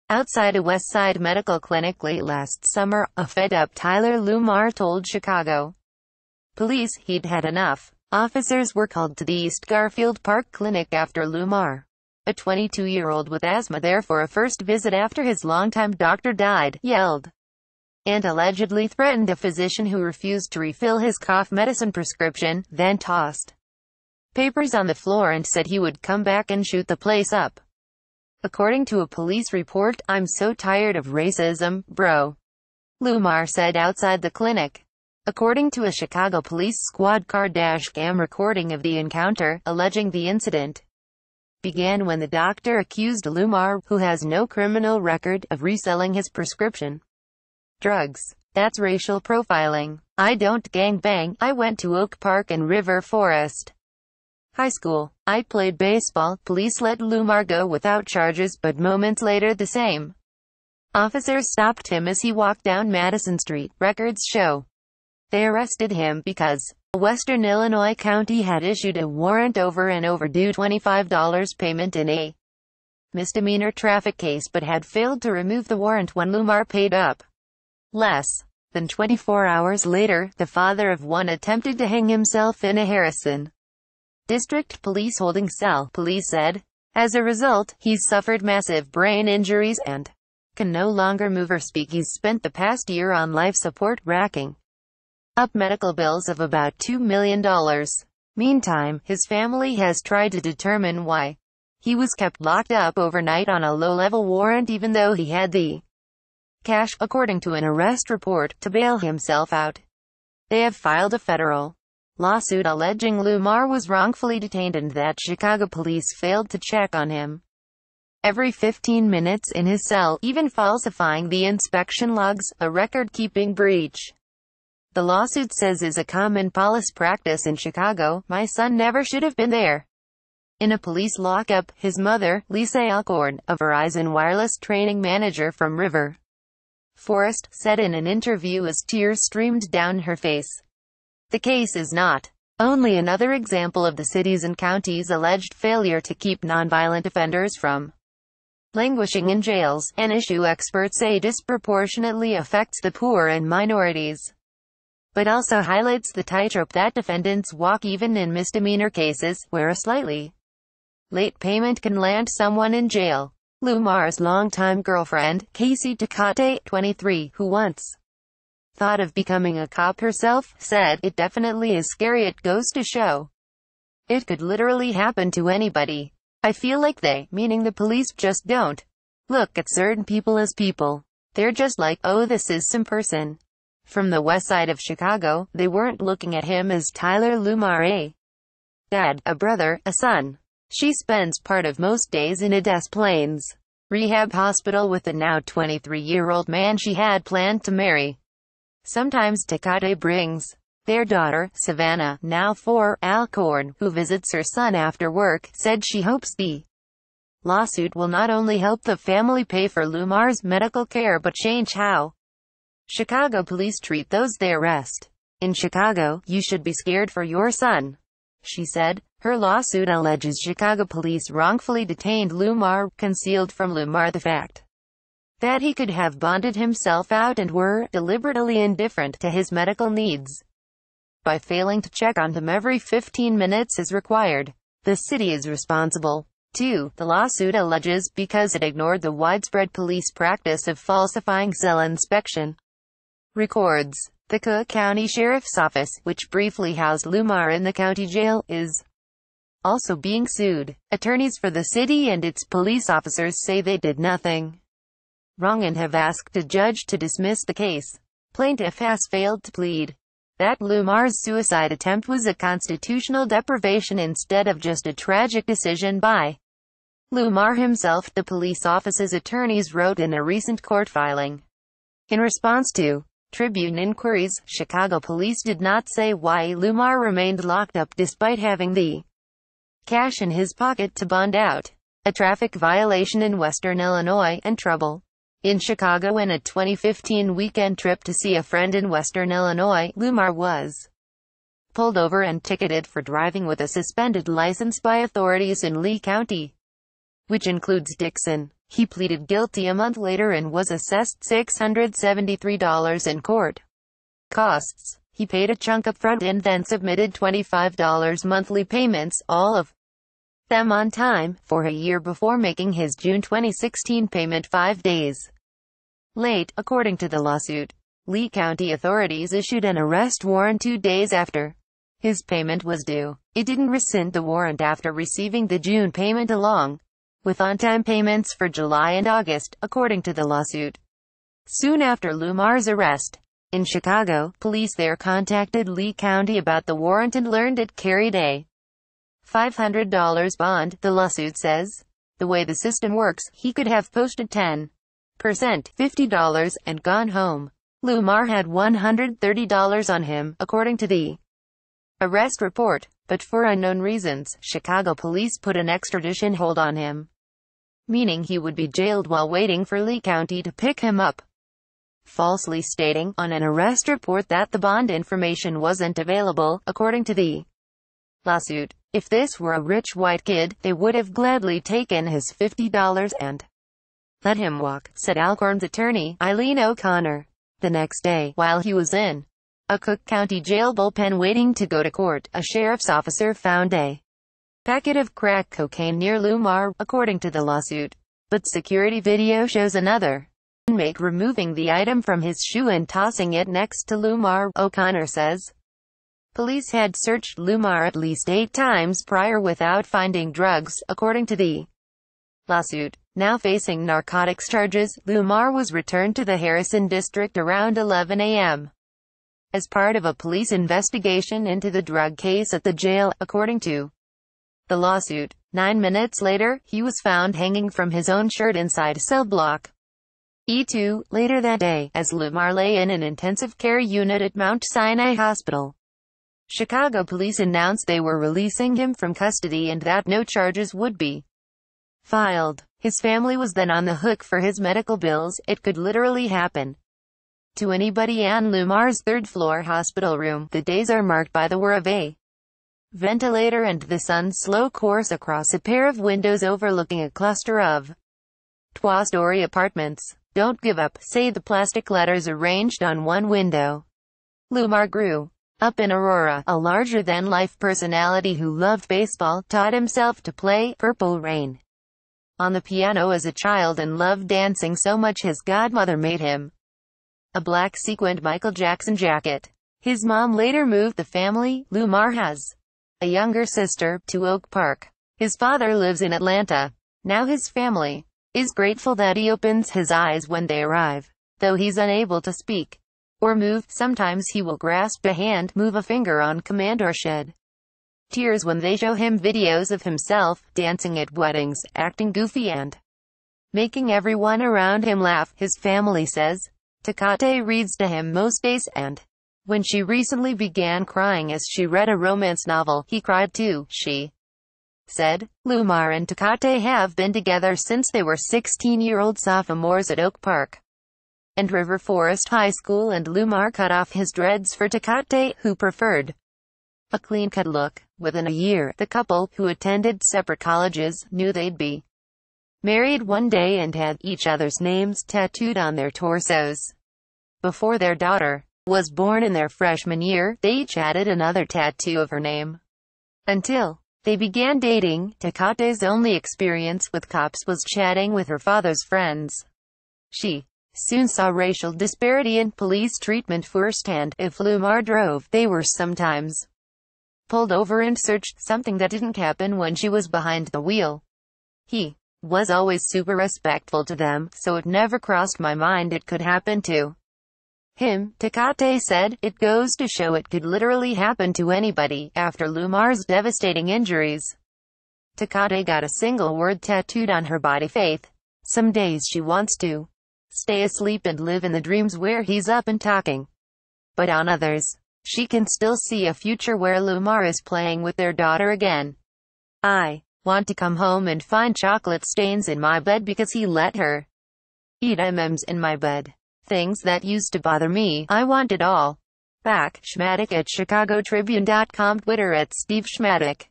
Outside a West Side medical clinic late last summer, a fed-up Tyler Lumar told Chicago police he'd had enough. Officers were called to the East Garfield Park Clinic after Lumar, a 22-year-old with asthma there for a first visit after his longtime doctor died, yelled and allegedly threatened a physician who refused to refill his cough medicine prescription, then tossed papers on the floor and said he would come back and shoot the place up. According to a police report, "I'm so tired of racism, bro," Lumar said outside the clinic. According to a Chicago police squad car dash-cam recording of the encounter, alleging the incident began when the doctor accused Lumar, who has no criminal record, of reselling his prescription drugs. "That's racial profiling. I don't gangbang. I went to Oak Park and River Forest High School. I played baseball." Police let Lumar go without charges, but moments later the same officers stopped him as he walked down Madison Street. Records show they arrested him because a Western Illinois county had issued a warrant over an overdue $25 payment in a misdemeanor traffic case but had failed to remove the warrant when Lumar paid up. Less than 24 hours later, the father of one attempted to hang himself in a Harrison District Police holding cell, police said. As a result, he's suffered massive brain injuries and can no longer move or speak. He's spent the past year on life support, racking up medical bills of about $2 million. Meantime, his family has tried to determine why he was kept locked up overnight on a low-level warrant even though he had the cash, according to an arrest report, to bail himself out. They have filed a federal lawsuit alleging Lumar was wrongfully detained and that Chicago police failed to check on him every 15 minutes in his cell, even falsifying the inspection logs, a record-keeping breach the lawsuit says is a common police practice in Chicago. "My son never should have been there." In a police lockup, his mother, Lisa Alcorn, a Verizon wireless training manager from River Forest, said in an interview as tears streamed down her face. The case is not only another example of the city's and county's alleged failure to keep nonviolent offenders from languishing in jails, an issue experts say disproportionately affects the poor and minorities, but also highlights the tightrope that defendants walk even in misdemeanor cases, where a slightly late payment can land someone in jail. Lumar's longtime girlfriend, Casey Tecate, 23, who once thought of becoming a cop herself, said, "It definitely is scary. It goes to show it could literally happen to anybody. I feel like they, meaning the police, just don't look at certain people as people. They're just like, oh, this is some person from the west side of Chicago." They weren't looking at him as Tyler Lumar, a dad, a brother, a son. She spends part of most days in a Des Plaines rehab hospital with the now 23-year-old man she had planned to marry. Sometimes Tecate brings their daughter, Savannah, now 4, Alcorn, who visits her son after work, said she hopes the lawsuit will not only help the family pay for Lumar's medical care but change how Chicago police treat those they arrest. "In Chicago, you should be scared for your son," she said. Her lawsuit alleges Chicago police wrongfully detained Lumar, concealed from Lumar the fact that he could have bonded himself out and were deliberately indifferent to his medical needs by failing to check on him every 15 minutes as required. The city is responsible, too, the lawsuit alleges, because it ignored the widespread police practice of falsifying cell inspection records. The Cook County Sheriff's Office, which briefly housed Lumar in the county jail, is also being sued. Attorneys for the city and its police officers say they did nothing wrong and have asked a judge to dismiss the case. Plaintiff has failed to plead that Lumar's suicide attempt was a constitutional deprivation instead of just a tragic decision by Lumar himself, the police office's attorneys wrote in a recent court filing. In response to Tribune inquiries, Chicago police did not say why Lumar remained locked up despite having the cash in his pocket to bond out, a traffic violation in Western Illinois, and trouble in Chicago. In a 2015 weekend trip to see a friend in Western Illinois, Lumar was pulled over and ticketed for driving with a suspended license by authorities in Lee County, which includes Dixon. He pleaded guilty a month later and was assessed $673 in court costs. He paid a chunk up front and then submitted $25 monthly payments, all of them on time, for a year before making his June 2016 payment 5 days late. According to the lawsuit, Lee County authorities issued an arrest warrant 2 days after his payment was due. It didn't rescind the warrant after receiving the June payment along with on-time payments for July and August, according to the lawsuit. Soon after Lumar's arrest in Chicago, police there contacted Lee County about the warrant and learned it carried a $500 bond. The lawsuit says, the way the system works, he could have posted 10%, $50, and gone home. Lumar had $130 on him, according to the arrest report, but for unknown reasons, Chicago police put an extradition hold on him, meaning he would be jailed while waiting for Lee County to pick him up, falsely stating on an arrest report that the bond information wasn't available. According to the lawsuit, if this were a rich white kid, they would have gladly taken his $50 and let him walk, said Alcorn's attorney, Eileen O'Connor. The next day, while he was in a Cook County jail bullpen waiting to go to court, a sheriff's officer found a packet of crack cocaine near Lumar, according to the lawsuit. But security video shows another inmate removing the item from his shoe and tossing it next to Lumar. O'Connor says police had searched Lumar at least 8 times prior without finding drugs, according to the lawsuit. Now facing narcotics charges, Lumar was returned to the Harrison district around 11 a.m. as part of a police investigation into the drug case at the jail, according to the lawsuit. 9 minutes later, he was found hanging from his own shirt inside cell block E2. Later that day, as Lumar lay in an intensive care unit at Mount Sinai Hospital, Chicago police announced they were releasing him from custody and that no charges would be filed. His family was then on the hook for his medical bills. It could literally happen to anybody. On Lumar's third-floor hospital room, the days are marked by the whir of a ventilator and the sun's slow course across a pair of windows overlooking a cluster of two-story apartments. Don't give up, say the plastic letters arranged on one window. Lumar grew up in Aurora. A larger-than-life personality who loved baseball, taught himself to play Purple Rain on the piano as a child and loved dancing so much his godmother made him a black sequined Michael Jackson jacket. His mom later moved the family, Lumar has a younger sister, to Oak Park. His father lives in Atlanta. Now his family is grateful that he opens his eyes when they arrive. Though he's unable to speak or move, sometimes he will grasp a hand, move a finger on command, or shed tears when they show him videos of himself dancing at weddings, acting goofy and making everyone around him laugh. His family says Tecate reads to him most days, and when she recently began crying as she read a romance novel, he cried too, she said. Lumar and Tecate have been together since they were 16-year-old sophomores at Oak Park and River Forest High School, and Lumar cut off his dreads for Tecate, who preferred a clean-cut look. Within a year, the couple, who attended separate colleges, knew they'd be married one day and had each other's names tattooed on their torsos. Before their daughter was born in their freshman year, they each added another tattoo of her name. Until they began dating, Tecate's only experience with cops was chatting with her father's friends. She soon saw racial disparity in police treatment firsthand. If Lumar drove, they were sometimes pulled over and searched, something that didn't happen when she was behind the wheel. He was always super respectful to them, so it never crossed my mind it could happen to him, Tecate said. It goes to show it could literally happen to anybody. After Lumar's devastating injuries, Tecate got a single word tattooed on her body: faith. Some days she wants to stay asleep and live in the dreams where he's up and talking. But on others, she can still see a future where Lumar is playing with their daughter again. I want to come home and find chocolate stains in my bed because he let her eat M&Ms in my bed. Things that used to bother me, I want it all back. Schmadeck at ChicagoTribune.com. Twitter at Steve Schmadeck.